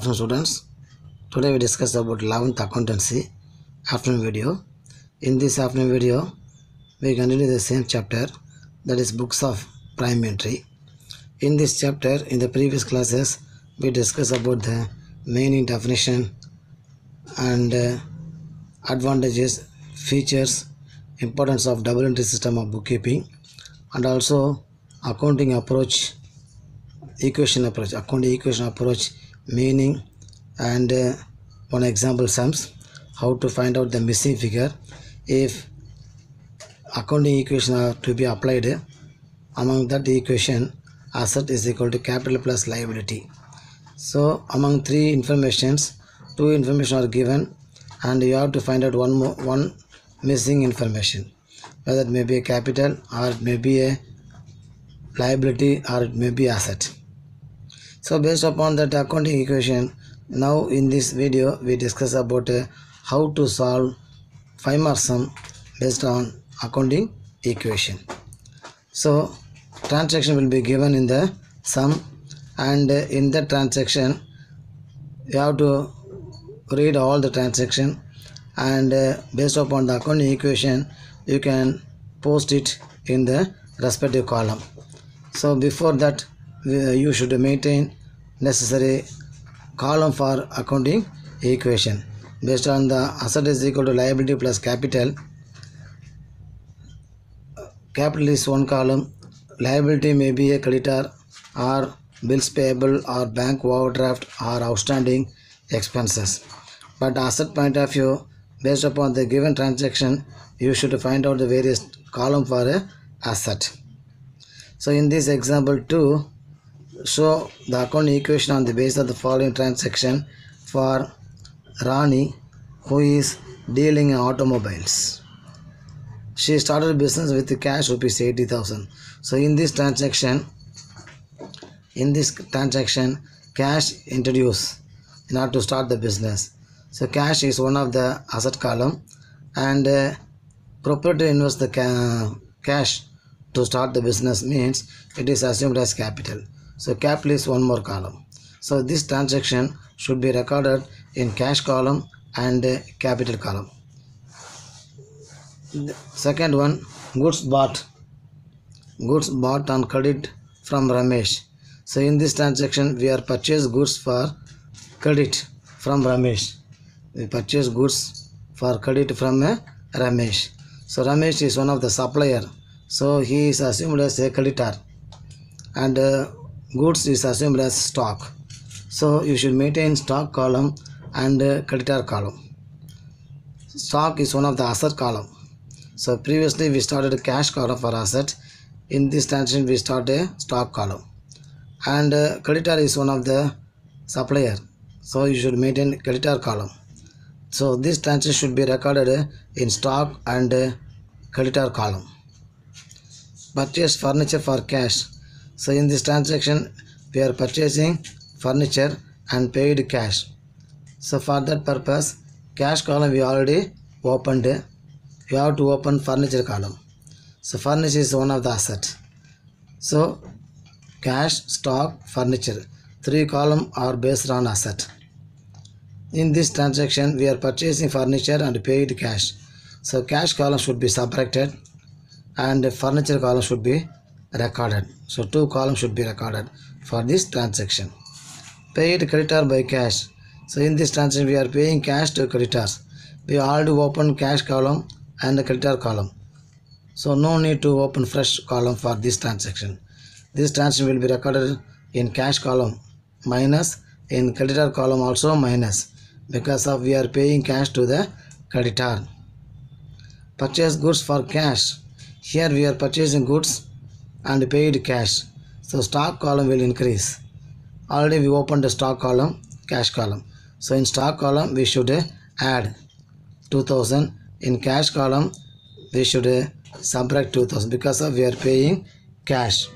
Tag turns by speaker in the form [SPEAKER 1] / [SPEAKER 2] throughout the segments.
[SPEAKER 1] afternoon, students. Today we discuss about 11th accountancy afternoon video. In this afternoon video, we continue the same chapter, that is books of prime entry. In this chapter, in the previous classes, we discussed about the meaning, definition and advantages, features, importance of double entry system of bookkeeping, and also accounting approach, accounting equation approach, meaning, and one example sums, how to find out the missing figure if accounting equation are to be applied. Among that equation, asset is equal to capital plus liability. So among three informations, two information are given and you have to find out one missing information, whether it may be a capital or it may be a liability or it may be asset. So based upon that accounting equation, now in this video we discuss about how to solve 5-mark sum based on accounting equation. So transaction will be given in the sum, and in that transaction you have to read all the transaction, and based upon the accounting equation you can post it in the respective column. So before that you should maintain necessary column for accounting equation. Based on the asset is equal to liability plus capital. Capital is one column, liability may be a creditor or bills payable or bank overdraft or outstanding expenses. But asset point of view, based upon the given transaction, you should find out the various column for a asset. So in this example 2, show the accounting equation on the basis of the following transaction for Rani, who is dealing in automobiles. She started a business with cash rupees 80,000. So in this transaction, cash introduced in order to start the business. So cash is one of the asset column, and proprietor invests the cash to start the business means it is assumed as capital. So capital is one more column. So this transaction should be recorded in cash column and capital column. The second one, goods bought on credit from Ramesh. So in this transaction we are purchased goods for credit from Ramesh. We purchase goods for credit from Ramesh. So Ramesh is one of the supplier, so he is assumed as a creditor, and goods is assumed as stock. So you should maintain stock column and creditor column. Stock is one of the asset column. So previously we started a cash column for asset. In this transaction we start a stock column, and creditor is one of the supplier, so you should maintain creditor column. So this transaction should be recorded in stock and creditor column. Purchase furniture for cash. So in this transaction we are purchasing furniture and paid cash. So for that purpose, cash column we already opened. You have to open furniture column. So furniture is one of the asset. So cash, stock, furniture, three column are based on asset. In this transaction we are purchasing furniture and paid cash. So cash column should be subtracted and furniture column should be recorded. So two columns should be recorded for this transaction. Paid creditor by cash. So in this transaction we are paying cash to creditors. We already opened cash column and the creditor column. So no need to open fresh column for this transaction. This transaction will be recorded in cash column minus, in creditor column also minus, because of we are paying cash to the creditor. Purchase goods for cash. Here we are purchasing goods and paid cash. So stock column will increase. Already we opened the stock column, cash column. So in stock column we should add 2000. In cash column we should subtract 2000 because of we are paying cash.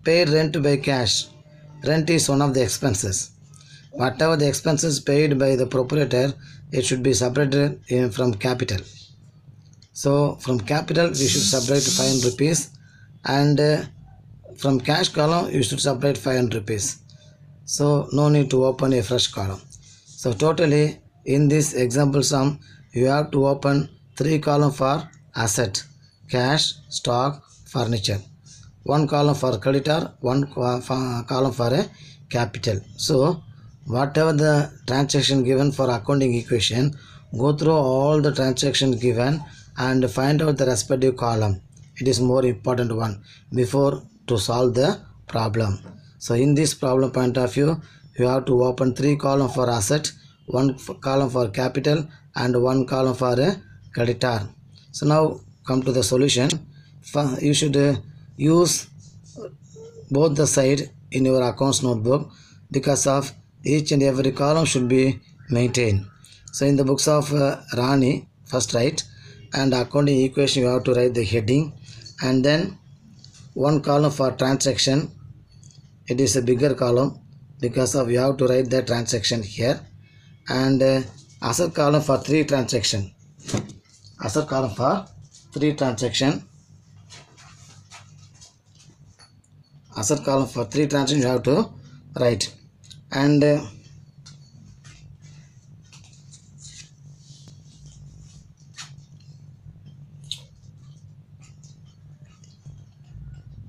[SPEAKER 1] Paid rent by cash. Rent is one of the expenses. Whatever the expenses paid by the proprietor, it should be separated from capital. So from capital we should separate 500 rupees, and from cash column you should separate 500 rupees. so no need to open a fresh column. So totally in this example sum you have to open 3 columns for asset, cash, stock, furniture, 1 column for creditor, 1 column for a capital. So whatever the transaction given for accounting equation, go through all the transactions given and find out the respective column. It is more important one before to solve the problem. So in this problem point of view, you have to open 3 columns for asset, 1 column for capital and 1 column for a creditor. So now come to the solution. You should use both the side in your accounts notebook, because of each and every column should be maintained. So in the books of Rani, first write, and accounting equation you have to write the heading, and then 1 column for transaction. It is a bigger column because of you have to write the transaction here, and asset column for 3 transaction. Asset column for 3 transaction. Asset column for 3 transactions you have to write, and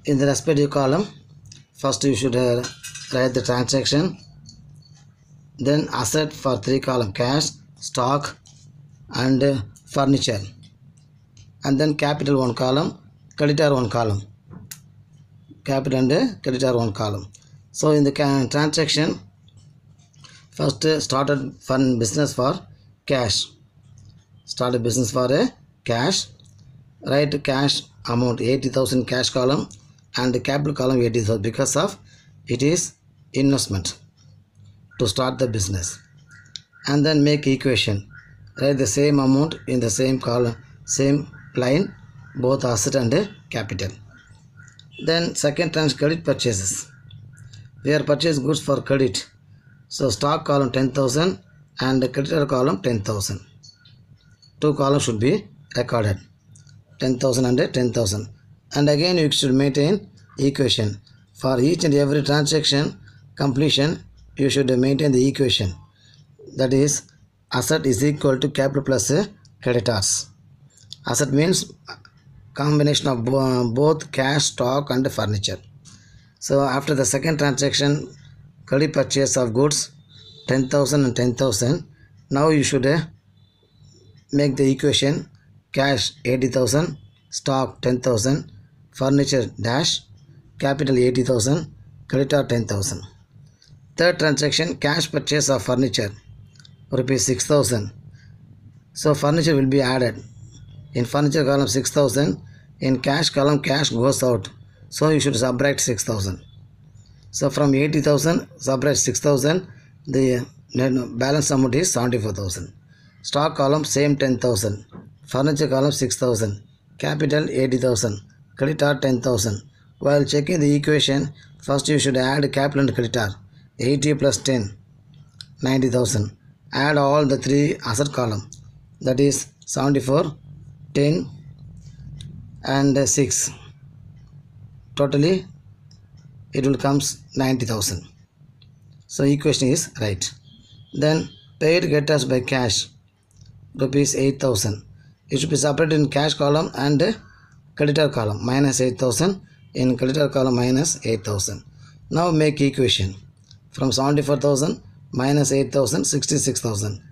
[SPEAKER 1] in the respective column, first you should write the transaction, then asset for 3 column, cash, stock and furniture, and then capital 1 column, creditor 1 column, capital and creditor 1 column. So in the transaction, first started fund business for cash, started business for a cash, write cash amount 80,000 cash column and the capital column 80,000 because of it is investment to start the business. And then make equation, write the same amount in the same column, same line, both asset and capital. Then second tranche, credit purchases. We are purchased goods for credit. So stock column 10,000 and the creditor column 10,000. 2 columns should be recorded, 10,000 and 10,000. And again you should maintain equation. For each and every transaction completion, you should maintain the equation. That is, asset is equal to capital plus creditors. Asset means combination of both cash, stock and furniture. So after the second transaction, credit purchase of goods 10,000 and 10,000. Now you should make the equation cash 80,000, stock 10,000, furniture dash, capital 80,000, creditor 10,000. Third transaction, cash purchase of furniture rupees 6,000. So furniture will be added. In furniture column 6,000, in cash column cash goes out. So you should subtract 6,000. So from 80,000 subtract 6,000, the balance amount is 74,000. Stock column same 10,000. Furniture column 6,000. Capital 80,000. Creditor 10,000. While checking the equation, first you should add capital and creditor. 80 plus 10, 90,000. Add all the 3 asset column. That is 74, 10 and 6. Totally it will comes 90,000. So equation is right. Then paid debtors by cash rupees 8,000. It should be separated in cash column and creditor column, minus 8,000, in creditor column minus 8,000. Now make equation. From 74,000 minus 8,000, 66,000.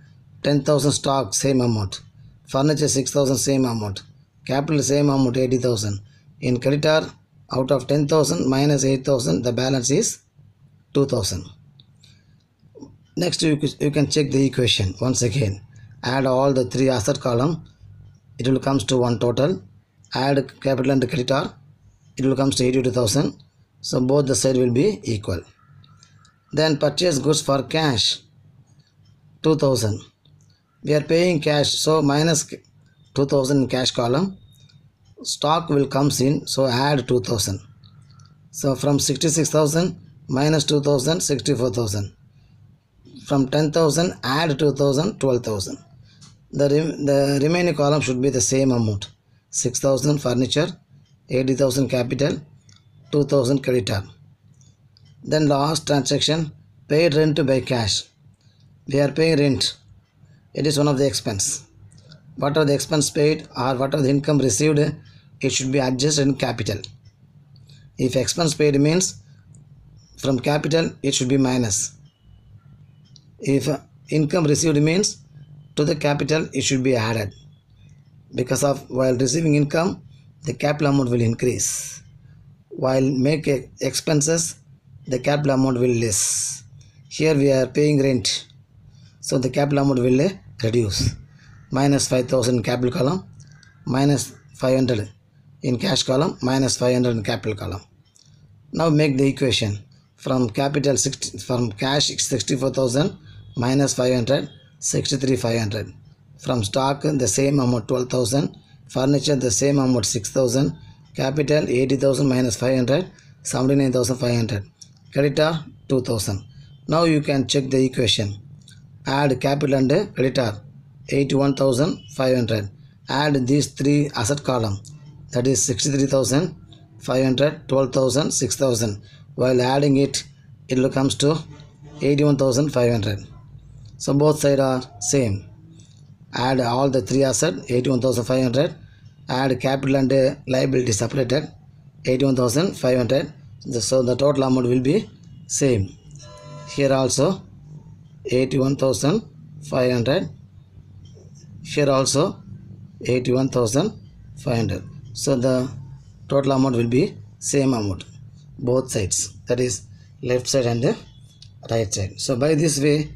[SPEAKER 1] 10,000 stock same amount. Furniture 6,000 same amount. Capital same amount 80,000. In creditor, out of 10,000 minus 8,000, the balance is 2,000. Next you can check the equation once again. Add all the 3 asset column. It will comes to one total. Add capital and creditor. It will comes to 82,000. So both the side will be equal. Then purchase goods for cash 2,000. We are paying cash, so minus 2,000 in cash column. Stock will comes in, so add 2,000. So from 66,000 minus 2,000, 64,000. From 10,000 add 2,000, 12,000. The remaining column should be the same amount. 6,000 furniture, 80,000 capital, 2,000 creditor. Then last transaction, Paid rent by cash. We are paying rent. It is one of the expense. Whatever the expense paid or whatever the income received, it should be adjusted in capital. If expense paid means from capital, it should be minus. If income received means to the capital, it should be added. Because of while receiving income, the capital amount will increase. While make expenses, the capital amount will less. Here we are paying rent, so the capital amount will reduce. Minus 5,000 in capital column, minus 500 in cash column, minus 500 in capital column. Now make the equation from capital from cash 64,000 minus 500 63,500. From stock the same amount 12,000, furniture the same amount 6,000, capital 80,000 minus 500 79,500, creditor 2,000. Now you can check the equation. Add capital and creditor 81,500. Add these three asset column, that is 63,500, 12,000, 6,000. While adding it, it comes to 81,500. So both sides are same. Add all the three assets 81,500. Add capital and liability separated 81,500. So the total amount will be same. Here also 81,500. Here also 81,500. So the total amount will be same amount, both sides, that is left side and the right side. So by this way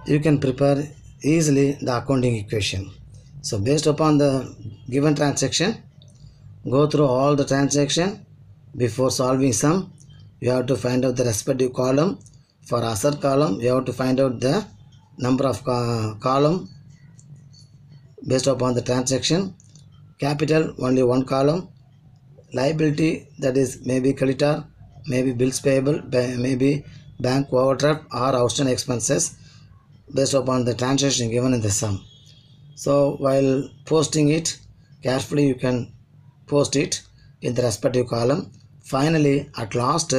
[SPEAKER 1] you can prepare easily the accounting equation. So based upon the given transaction, go through all the transaction. Before solving sum, you have to find out the respective column. For asset column, you have to find out the number of column based upon the transaction. Capital, only one column. Liability, that is maybe creditor, maybe bills payable, maybe bank overdraft or outstanding expenses based upon the transaction given in the sum. So while posting it, carefully you can post it in the respective column. Finally, at last,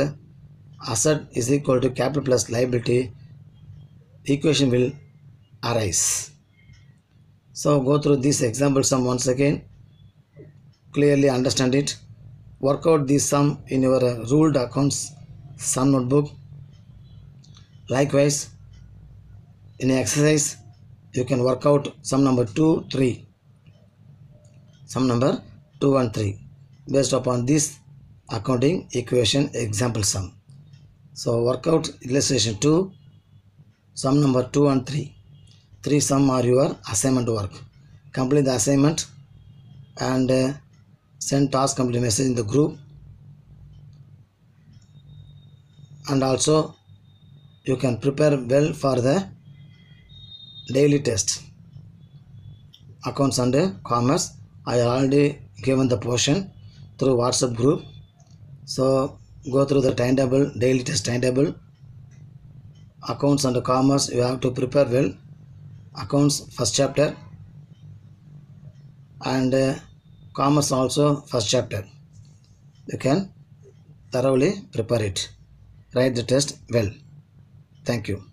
[SPEAKER 1] asset is equal to capital plus liability equation will arise. So go through this example sum once again, clearly understand it. Work out this sum in your ruled accounts sum notebook. Likewise, in exercise, you can work out sum number 2, 3. Sum number 2 and 3 based upon this accounting equation example sum. So work out illustration 2, sum number 2 and 3. 3 sum are your assignment work. Complete the assignment and send task complete message in the group. And also you can prepare well for the daily test. Accounts and commerce, I already given the portion through WhatsApp group. So go through the timetable, daily test timetable. Accounts and commerce, you have to prepare well. Accounts first chapter and commerce also first chapter. You can thoroughly prepare it. Write the test well. Thank you.